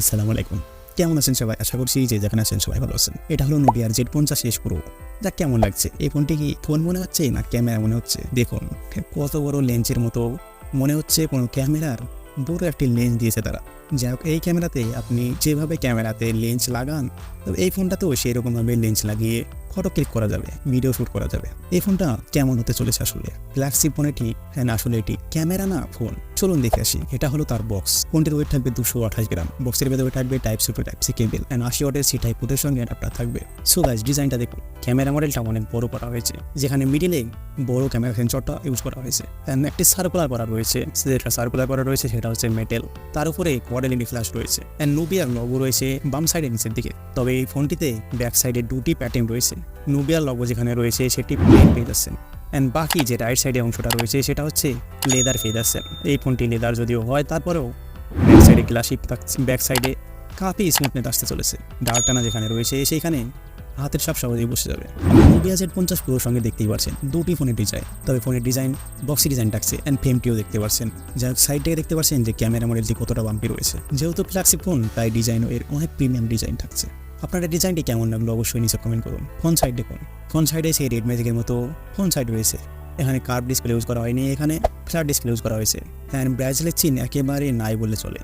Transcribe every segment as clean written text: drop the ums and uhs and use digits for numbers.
আসসালামু আলাইকুম। কেমন আছেন সবাই? আশা করছি যে যেখানে আছেন সবাই ভালো আছেন। এটা হলো Nubia Z50S Pro। যা কেমন লাগছে? এই ফোনটি কি ফোন মনে হচ্ছে না ক্যামেরা মনে হচ্ছে? দেখুন কত বড় লেন্সের মতো মনে হচ্ছে কোনো ক্যামেরার বড় একটি লেন্স দিয়েছে তারা। যাই হোক, এই ক্যামেরাতে আপনি যেভাবে ক্যামেরাতে লেন্স লাগান, তো এই ফোনটাতেও সেই রকমভাবে লেন্স লাগিয়ে ফটো ক্লিক করা যাবে, ভিডিও শ্যুট করা যাবে। এই ফোনটা কেমন হতে চলেছে আসলে? ফ্ল্যাগশিপ ফোন এটি? হ্যাঁ, আসলে এটি ক্যামেরা না ফোন। চলুন দেখে আসি। এটা হলো তার বক্স। ফোনটির ওয়েট থাকবে 228 গ্রাম। বক্সের ভেতরে থাকবে type C to type C cable and 80 ওয়াটের সি টাইপ পোর্টের সঙ্গে অ্যাডাপ্টার থাকবে। সো গাইস, ডিজাইনটা দেখুন। ক্যামেরা মডেলটা অনেক বড় করা হয়েছে, যেখানে মিডিলে বড় ক্যামেরা সেন্সরটা ইউজ করা হয়েছে। এন্ড একটি সার্কুলার করা রয়েছে, সেটা হচ্ছে মেটাল। তার উপরে কোয়াড এলইডি ফ্ল্যাশ রয়েছে এন্ড নুবিয়ার লোগো রয়েছে বাম সাইডে নিচের দিকে। তবে এই ফোনটিতে ব্যাক সাইডে দুটি প্যাটার্ন রয়েছে। নুবিয়ার লোগো যেখানে রয়েছে সেটি প্লেন পেয়ে যাচ্ছেন এন্ড বাকি যে রাইট সাইডে অংশটা রয়েছে সেটা হচ্ছে লেদার পেয়ে যাচ্ছেন। এই ফোনটি লেদার যদিও হয়, তারপরেও ব্যাক সাইডে গ্লাসি থাকছে। ব্যাক সাইডে কাফি স্মুথনেস আসতে চলেছে। ডার্কটানা যেখানে রয়েছে সেইখানে হাতের সাপ সহজেই বসে যাবে। Nubia Z50 Pro সঙ্গে দেখতেই পাচ্ছেন দুটি ফোনের ডিজাইন। তবে ফোনের ডিজাইন বক্সি ডিজাইন থাকছে এন্ড ফ্রেমটিও দেখতে পাচ্ছেন। যার সাইড থেকে দেখতে পাচ্ছেন যে ক্যামেরা মডেলটি কতটা বাম্পি রয়েছে। যেহেতু ফ্ল্যাগশিপ ফোন, তাই ডিজাইনও এর অনেক প্রিমিয়াম ডিজাইন থাকছে। আপনার ডিজাইনটি কেমন লাগলো অবশ্যই নিচে কমেন্ট করুন। ফোন সাইড দেখুন। ফোন সাইডে সেই রেড ম্যাজিকের মতো ফোন সাইড রয়েছে। এখানে কার্ভ ডিসপ্লে ইউজ করা হয়নি, এখানে ফ্ল্যাট ডিসপ্লে ইউজ করা হয়েছে। অ্যান্ড ব্রাজিলের চিহ্ন একেবারে নাই বললে চলে।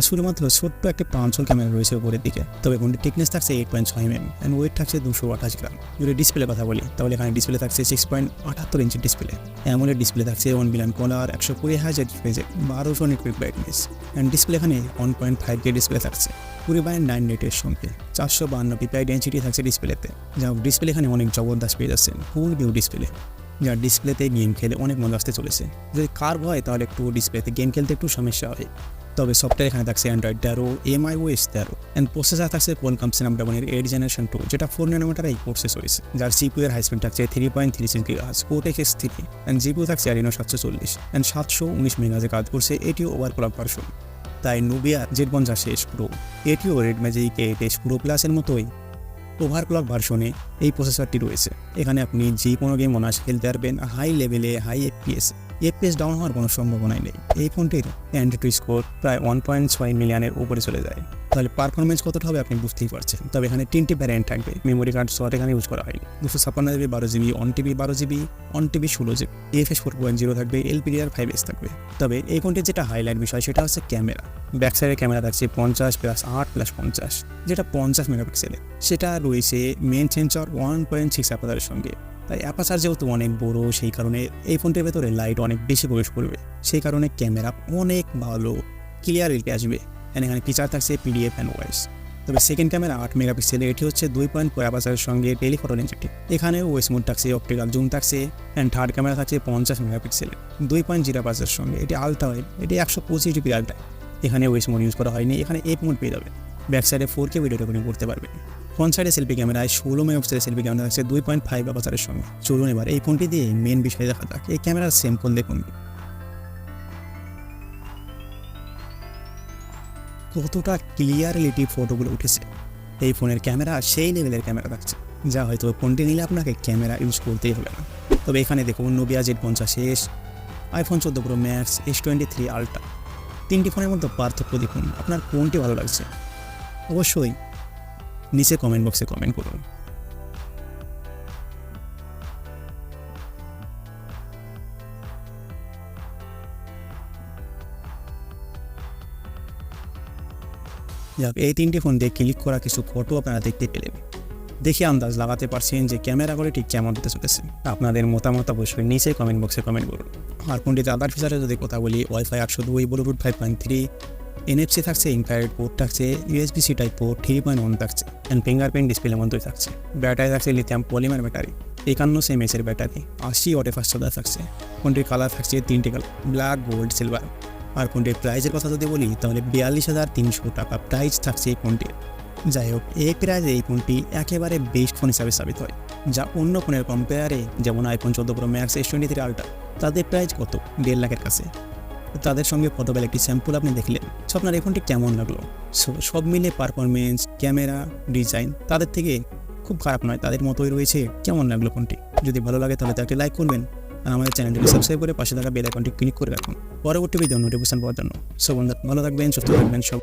শুধুমাত্র ছোট্ট একটা পাঁচল ক্যামেরা রয়েছে উপরের দিকে। তবে ফোনটির টিকনেস থাকছে 8.6 mm অ্যান্ড ওয়েট থাকছে 228 গ্রাম। যদি ডিসপ্লে কথা বলি, তাহলে এখানে ডিসপ্লে থাকছে 6.78 ইঞ্চি ডিসপ্লে। অ্যামোলেড ডিসপ্লে থাকছে 1 billion colour, 120 hertz refresh, 1200 nit peak brightness and display এখানে 1.5K ডিসপ্লে থাকছে 20/9 নেটের সঙ্গে। 452 পিপিআই ডেনসিটি থাকছে ডিসপ্লেতে। যা ডিসপ্লে এখানে অনেক জবরদস্ত পেয়ে যাচ্ছেন। ফুল ভিউ ডিসপ্লে, যার ডিসপ্লেতে গেম খেলে অনেক মজা আসতে চলেছে। যদি কার্ভ হয় তাহলে একটু ডিসপ্লেতে গেম খেলতে একটু সমস্যা হয়। তবে সফটওয়্যার এখানে থাকছে অ্যান্ড্রয়েড 13, MIOS 13 অ্যান্ড প্রসেসর থাকছে কোয়ালকম স্ন্যাপড্রাগনের 8 জেনারেশন 2, যেটা 4 ন্যানোমিটার এই প্রসেস হয়েছে। যার সিপিইউ এর হাই স্পিড থাকছে 3.36 GHz, কোটেক্স 3 অ্যান্ড জিপিইউ থাকছে Adreno 740 অ্যান্ড 719 মেগাহার্জে কাজ করছে। এটিও ওভারক্লক ভার্সন। তাই Nubia Z50S Pro এটিও রেড ম্যাজিক 8S Pro প্লাসের মতোই ওভারক্লক ভার্সনে এই প্রসেসরটি রয়েছে। এখানে আপনি যে কোনো গেম অনায়াসে খেলতে পারবেন হাই লেভেলে, হাই FPS ডাউন হওয়ার কোনো সম্ভাবনাই নেই। এই ফোনটির অ্যান্ড্রয়েড স্কোর প্রায় 1.6 মিলিয়নের উপরে চলে যায়। তাহলে পারফরমেন্স কতটা হবে আপনি বুঝতেই পারছেন। তবে এখানে 3টি ভ্যারিয়েন্ট থাকবে। মেমোরি কার্ড স্লট এখানে ইউজ করা হয় 256GB 12GB, 1TB 12GB, 1TB 16GB, UFS 4.0 থাকবে, LPDDR5S থাকবে। তবে এই ফোনটির যেটা হাইলাইট বিষয় সেটা হচ্ছে ক্যামেরা। ব্যাক সাইডের ক্যামেরা থাকছে 50+8+50, যেটা 50 মেগাপিক্সেলের। সেটা রয়েছে মেন সেন্সর 1.6 অ্যাপাচারের সঙ্গে। তাই অ্যাপাচার যেহেতু অনেক বড়, সেই কারণে এই ফোনটির ভেতরে লাইট অনেক বেশি প্রবেশ করবে। সেই কারণে ক্যামেরা অনেক ভালো ক্লিয়ারিটি আসবে। এখানে ফিচার থাকছে PDF অ্যান্ড ভয়েস। তবে সেকেন্ড ক্যামেরা 8 মেগাপিক্সেলের, এটি হচ্ছে 2.4 অ্যাপাচারের সঙ্গে টেলিফটো লেন্সটি। এখানে ওএস মোড থাকছে, অপটিক্যাল জুম থাকছে অ্যান্ড থার্ড ক্যামেরা থাকছে 50 মেগাপিক্সেলের 2.0 অ্যাপাচারের সঙ্গে। এটি আলট্রা ওয়েড, এটি 125 আলট্রা। এখানে ওএস মোড ইউজ করা হয়নি, এখানে এফ মোড পেয়ে যাবে। ব্যাক সাইডে 4K ভিডিও রেকর্ডিং করতে পারবে। ফ্রন্ট সাইডে সেলফি ক্যামেরায় 16 মেগাপিক্সেলের সেলফি ক্যামেরা থাকছে 2.5 অ্যাপাচারের সঙ্গে। চলুন এবার এই ফোনটি দিয়ে মেন বিষয় দেখা যাক। এই ক্যামেরার স্যাম্পল দেখুন কতটা ক্লিয়ারিটি ফটোগুলো উঠেছে। এই ফোনের ক্যামেরা সেই লেভেলের ক্যামেরা থাকছে, যা হয়তো ফোনটি নিলে আপনাকে ক্যামেরা ইউজ করতেই হবে না। তবে এখানে দেখুন Nubia Z50S, iPhone 14 Pro Max, S23 Ultra, 3টি ফোনের মধ্যে পার্থক্য দেখুন। আপনার কোনটি ভালো লাগছে অবশ্যই নিচে কমেন্ট বক্সে কমেন্ট করুন। যাক, এই 3টি ফোন দিয়ে ক্লিক করা কিছু ফটো আপনারা দেখতে পেলেন। দেখে আন্দাজ লাগাতে পারছেন যে ক্যামেরা কোয়ালিটি কেমন হতে চলেছে। আপনাদের মতামত অবশ্যই নিচে কমেন্ট বক্সে কমেন্ট করুন। আর ফোনটিতে আদার ফিচারে যদি কথা বলি, Wi-Fi 802, Bluetooth 5.3, NFC থাকছে, ইনফ্রারেড পোর্ট থাকছে, USB-C টাইপ পোর্ট 3.1 থাকছে অ্যান্ড ফিঙ্গারপ্রিন্ট ডিসপ্লের মধ্যেই থাকছে। ব্যাটারি থাকছে লিথিয়াম পলিমার ব্যাটারি, 51 mAh এর ব্যাটারি, 80 ওয়াটের ফাস্ট চার্জার থাকছে। ফোনটির কালার থাকছে 3টি কালার, ব্ল্যাক, গোল্ড, সিলভার। আর ফোনটির প্রাইসের কথা যদি বলি, তাহলে 42,300 টাকা প্রাইস থাকছে এই ফোনটির। যাই হোক, এই প্রাইসে এই ফোনটি একেবারে বেস্ট ফোন হিসাবে সাবিত হয়। যা অন্য ফোনের কম্পেয়ারে, যেমন iPhone 14 Pro Max, S23 Ultra, তাদের প্রাইস কত 1.5 লাখের কাছে। তাদের সঙ্গে ফটোবেল একটি স্যাম্পল আপনি দেখলেন। আপনার এই ফোনটি কেমন লাগলো? সব মিলে পারফরমেন্স, ক্যামেরা, ডিজাইন তাদের থেকে খুব খারাপ নয়, তাদের মতোই রয়েছে। কেমন লাগলো ফোনটি? যদি ভালো লাগে তাহলে তাকে লাইক করবেন আর আমাদের চ্যানেলটিকে সাবস্ক্রাইব করে পাশে থাকা বেল আইকনটি ক্লিক করে রাখুন পরবর্তী ভিডিও নোটিফিকেশন পাওয়ার জন্য। সো বন্ধুরা, ভালো থাকবেন, সুস্থ থাকবেন সব।